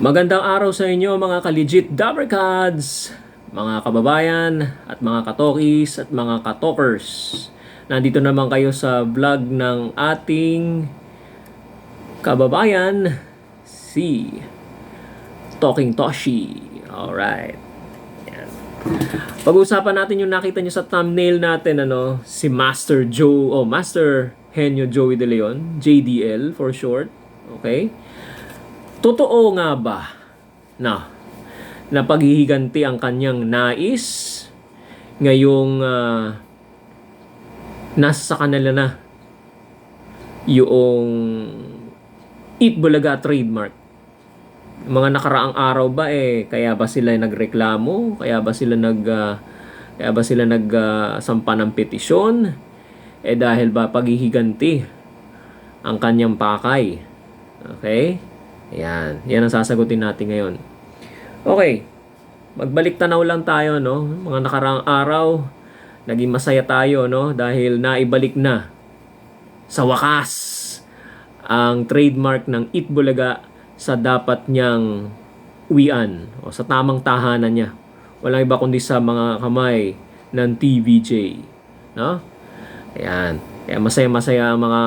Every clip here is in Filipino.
Magandang araw sa inyo mga ka-legit Dabbercads, mga kababayan at mga katokis at mga katokers. Nandito naman kayo sa vlog ng ating kababayan, si Talking Toshi. Alright. Yan. Pag-uusapan natin yung nakita nyo sa thumbnail natin, si Master Joe, Master Henyo Joey De Leon, JDL for short. Okay? Totoo nga ba na paghihiganti ang kanyang nais ngayong nasa sa kanila na yung Eat Bulaga trademark? Mga nakaraang araw ba kaya ba sila nagreklamo? Kaya ba sila sampa ng petisyon? Dahil ba paghihiganti ang kanyang pakay? Okay? Yan ang sasagutin natin ngayon. Okay, magbalik tanaw lang tayo, mga nakaraang araw, naging masaya tayo, dahil naibalik na sa wakas ang trademark ng Eat Bulaga sa dapat niyang uwian o sa tamang tahanan niya. Walang iba kundi sa mga kamay ng TVJ, no? Ayan. Kaya masaya-masaya ang mga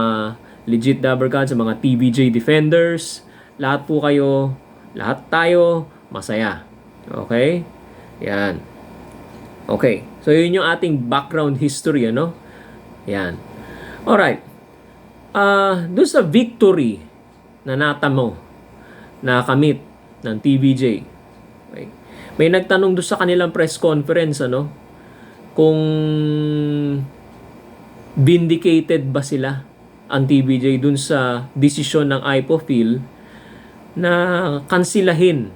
legit Dabbercads, sa mga TVJ defenders. Lahat po kayo, lahat tayo, masaya. Okay? Yan. Okay. So, yun yung ating background history, Yan. Alright. Doon sa victory na natamo, nakamit ng TVJ. Okay. May nagtanong doon sa kanilang press conference, kung vindicated ba sila ang TVJ dun sa desisyon ng IPOPHIL na kansilahin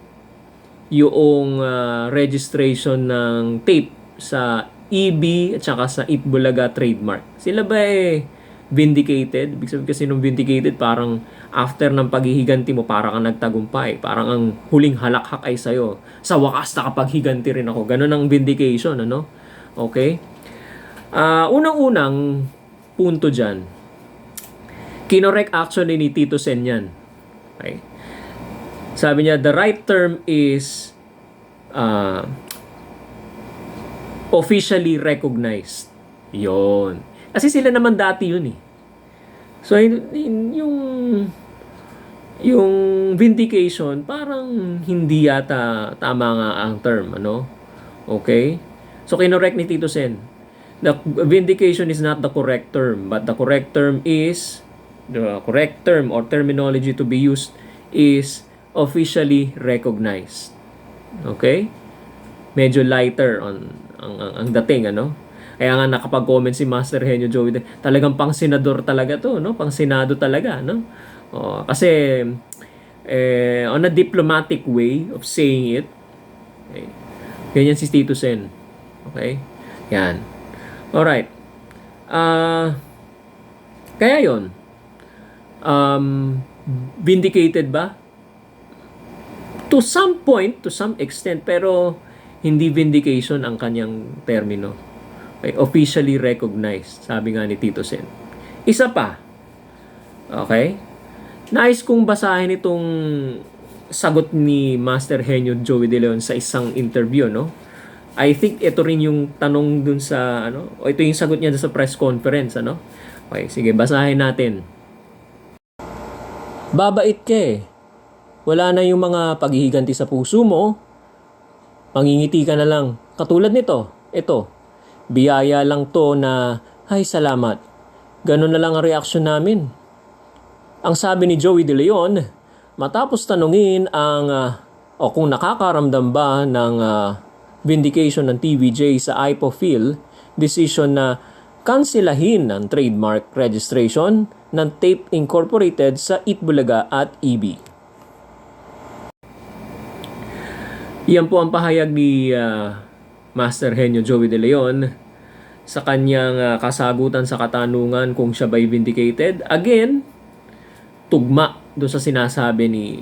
yung registration ng tape sa EB at saka sa Eat Bulaga trademark. Sila ba vindicated? Ibig sabihin kasi nung vindicated, parang after ng paghihiganti mo, parang kang nagtagumpay. Parang ang huling halakhak ay sa'yo. Sa wakas, nakapaghiganti rin ako. Ganun ang vindication, Okay? Unang-unang punto dyan, kinorek actually ni Tito Sen yan. Okay? Sabi niya, the right term is officially recognized. Yon. Kasi sila naman dati yun . So, yung vindication, parang hindi yata tama nga ang term, Okay? So, kinorek ni Tito Sen. The vindication is not the correct term, but the correct term or terminology to be used is officially recognized. Okay? Medyo lighter ang dating, Kaya nga nakapag-comment si Master Henyo Joey, talagang pang senador talaga to, Pang senado talaga, kasi on a diplomatic way of saying it, okay, ganyan si Tito Sen. Okay? Yan. Alright. Kaya yon. Vindicated ba? To some point, to some extent, pero hindi vindication ang kanyang termino. Okay, officially recognized, sabi nga ni Tito Sen. Isa pa, okay? Nais kong basahin itong sagot ni Master Henyo Joey De Leon sa isang interview, I think ito rin yung tanong dun sa, o ito yung sagot niya sa press conference, Okay, sige, basahin natin. Babait ka . Wala na yung mga paghihiganti sa puso mo. Mangingiti ka na lang. Katulad nito, ito. Biyaya lang to na, ay salamat. Ganun na lang ang reaksyon namin. Ang sabi ni Joey De Leon, matapos tanungin kung nakakaramdam ba ng vindication ng TVJ sa IPOPHIL, decision na kansilahin ang trademark registration ng Tape Incorporated sa Eat Bulaga at EB. Yan po ang pahayag ni Master Henyo Joey De Leon sa kanyang kasagutan sa katanungan kung siya ba'y vindicated. Again, tugma doon sa sinasabi ni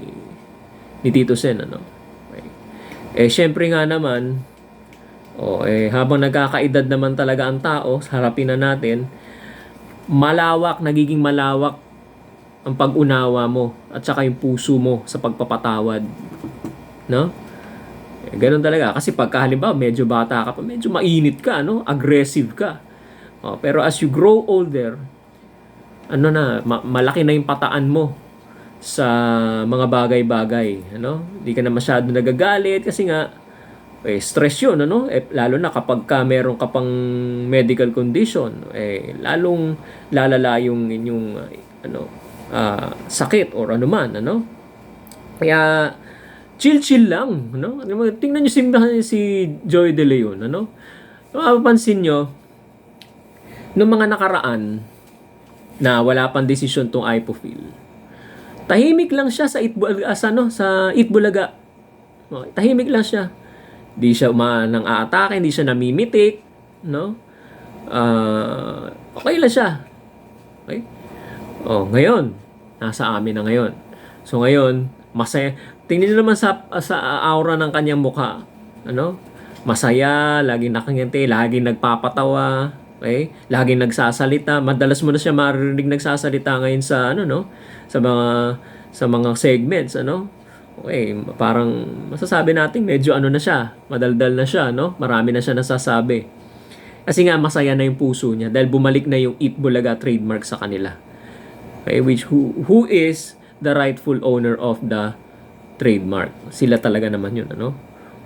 Tito Sen. Okay. Syempre nga naman, habang nagkakaedad naman talaga ang tao, harapin na natin, nagiging malawak ang pag-unawa mo at saka yung puso mo sa pagpapatawad, no? Ganun talaga kasi pagka halimbawa medyo bata ka pa, medyo mainit ka, no? Aggressive ka. Pero as you grow older, malaki na yung pataan mo sa mga bagay-bagay, ano? Hindi ka na masyado nagagalit kasi nga stress 'yun, ano? Lalo na kapag meron ka pang medical condition, lalong lalala yung inyong sakit or anuman, ano? Kaya chill lang, no? Tingnan niyo si Joey De Leon, ano? Mapapansin niyo nung mga nakaraan na wala pang desisyon tong Ipofil. Tahimik lang siya sa Itbulaga. Tahimik lang siya. Hindi siya nang aatake, hindi siya namimitik, no? Okay lang siya. Okay? Ngayon, nasa amin na ngayon. So ngayon, masaya. Tingnan niyo naman sa aura ng kanyang mukha. Ano? Masaya, laging nakangiti, laging nagpapatawa, okay? Laging nagsasalita. Madalas mo na siya maririnig nagsasalita ngayon sa sa mga segments, ano? Okay, parang masasabi natin medyo na siya, madaldal na siya, no? Marami na siya nasasabi. Kasi nga masaya na yung puso niya dahil bumalik na yung Itbulaga trademark sa kanila. Okay, who is the rightful owner of the trademark? Sila talaga naman yun, ano?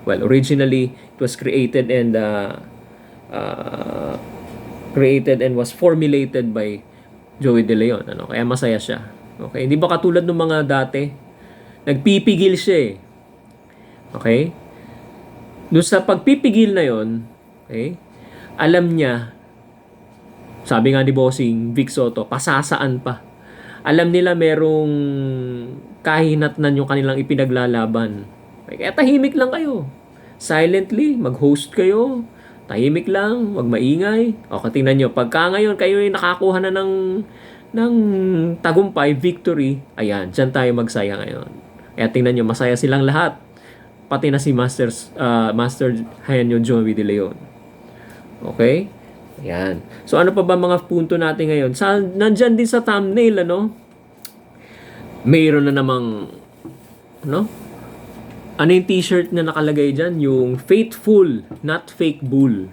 Well, originally it was created and was formulated by Joey De Leon, ano? Kaya masaya siya. Okay, hindi ba katulad ng mga dati? Nagpipigil siya eh. Okay? Doon sa pagpipigil na yon, okay? Alam niya, sabi nga ni Bossing Vic Soto, pasasaan pa. Alam nila merong kahinatnan yung kanilang ipinaglalaban. Okay? Kaya tahimik lang kayo. Silently, mag-host kayo. Tahimik lang, wag maingay. O, tingnan nyo, pagka ngayon kayo ay nakakuha na ng tagumpay, victory, ayan, dyan tayo magsaya ngayon. Kaya tingnan nyo, masaya silang lahat. Pati na si Master Henyo Joey De Leon. Okay? Ayan. So, ano pa ba mga punto natin ngayon? Nandyan din sa thumbnail, ano? Mayroon na namang, ano? Ano yung t-shirt na nakalagay dyan? Yung faithful, not fake bull.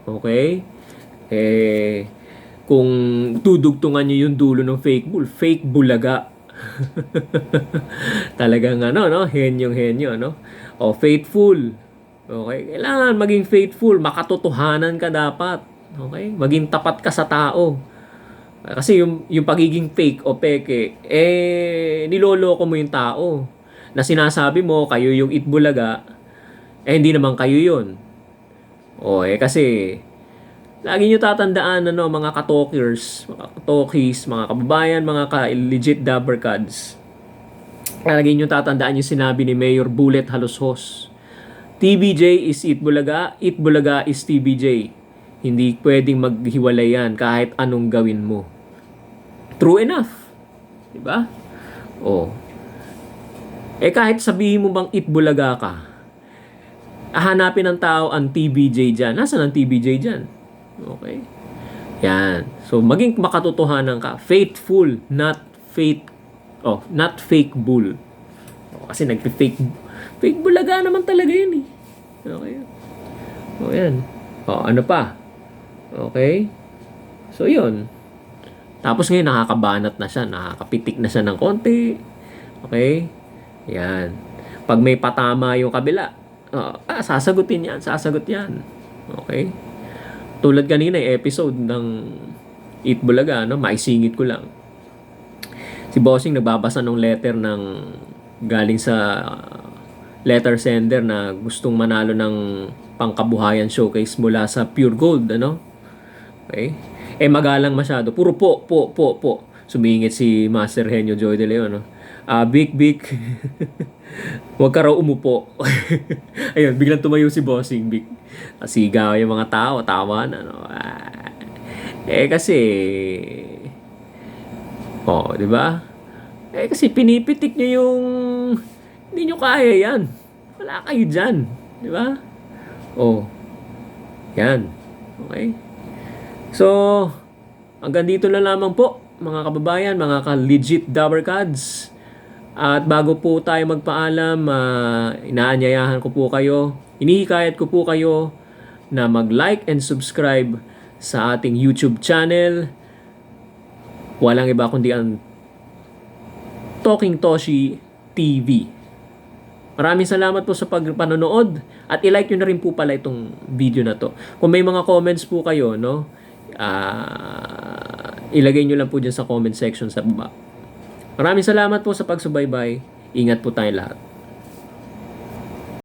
Okay? Kung tudugtungan nyo yung dulo ng fake bull, fake bulaga. Talagang henyong-henyo, no? Faithful. Okay? Kailangan maging faithful, makatotohanan ka dapat. Okay? Maging tapat ka sa tao. Kasi yung pagiging fake o peke, niloloko mo yung tao. Na sinasabi mo, kayo yung Itbulaga, hindi naman kayo yun. Kasi lagi nyo tatandaan, mga katokers, mga katokis, mga kababayan, mga legit dabbercads. Lagi nyo tatandaan yung sinabi ni Mayor Bullet Haloshos. TBJ is Itbulaga, Itbulaga is TBJ. Hindi pwedeng maghiwalay yan kahit anong gawin mo. True enough. Diba? Kahit sabihin mo bang Itbulaga ka, hahanapin ng tao ang TBJ dyan. Nasaan ang TBJ dyan? Okay? Yan. So, maging makatotohanan ka. Faithful, not fake bull. Kasi fake bulaga naman talaga yun eh. Okay? Yan. Ano pa? Okay? So, yun. Tapos ngayon, nakakabanat na siya. Nakakapitik na siya ng konti. Okay? Yan. Pag may patama yung kabila, sasagutin yan. Sasagot yan. Okay? Tulad kanina episode ng Itbulaga, maisingit ko lang. Si Bossing nagbabasa ng letter galing sa letter sender na gustong manalo ng pangkabuhayan showcase mula sa Pure Gold, Okay? Magalang masyado. Puro po. Sumingit si Master Henyo Joey De Leon, Big. Huwag ka raw umupo. Ayun, biglang tumayo si Bossing Big. Sigaw yung mga tao, tawa na, kasi di ba? Kasi pinipitik nyo yung hindi nyo kaya yan. Wala kayo dyan. Di ba? Yan. Okay? So, hanggang dito na lamang po. mga kababayan, mga ka-legit Dabarkads. At bago po tayo magpaalam, inaanyayahan ko po kayo, inihikayat ko po kayo na mag-like and subscribe sa ating YouTube channel. Walang iba kundi ang Talking Toshi TV. Maraming salamat po sa panonood at i-like nyo na rin po pala itong video na to. Kung may mga comments po kayo, no, ilagay nyo lang po dyan sa comment section sa baba. Maraming salamat po sa pagsubaybay. Ingat po tayo lahat.